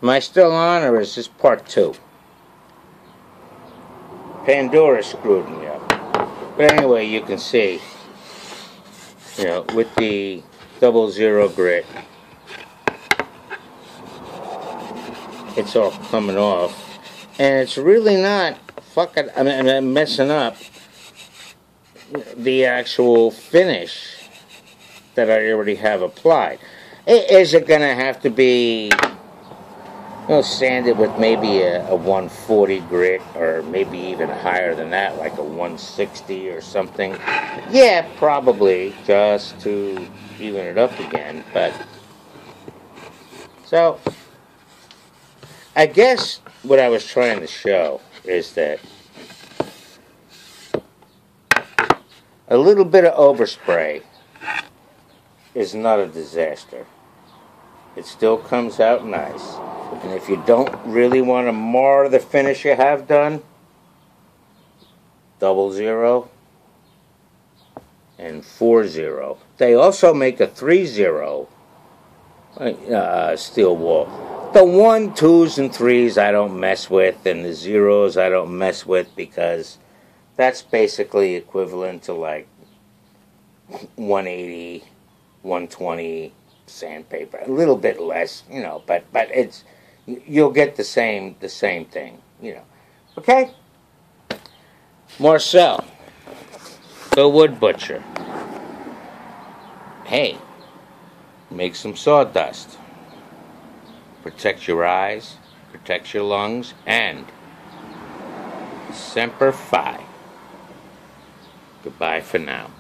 Am I still on, or is this part 2? Pandora screwed me up. But anyway, you can see, you know, with the 00 grit, it's all coming off. And it's really not fucking, I'm messing up the actual finish that I already have applied. Is it going to have to be, you know, sanded with maybe a 140 grit, or maybe even higher than that, like a 160 or something? Yeah, probably, just to even it up again. But so I guess what I was trying to show is that a little bit of overspray is not a disaster. It still comes out nice. And if you don't really want to mar the finish you have done, 00 and 40. They also make a 30 steel wool. The 1, 2s, and 3s I don't mess with, and the 0s I don't mess with, because that's basically equivalent to like 180, 120 sandpaper. A little bit less, you know, but it's, you'll get the same thing, you know. Okay? Marcel, the wood butcher. Hey, make some sawdust. Protect your eyes, protect your lungs, and Semper Fi. Goodbye for now.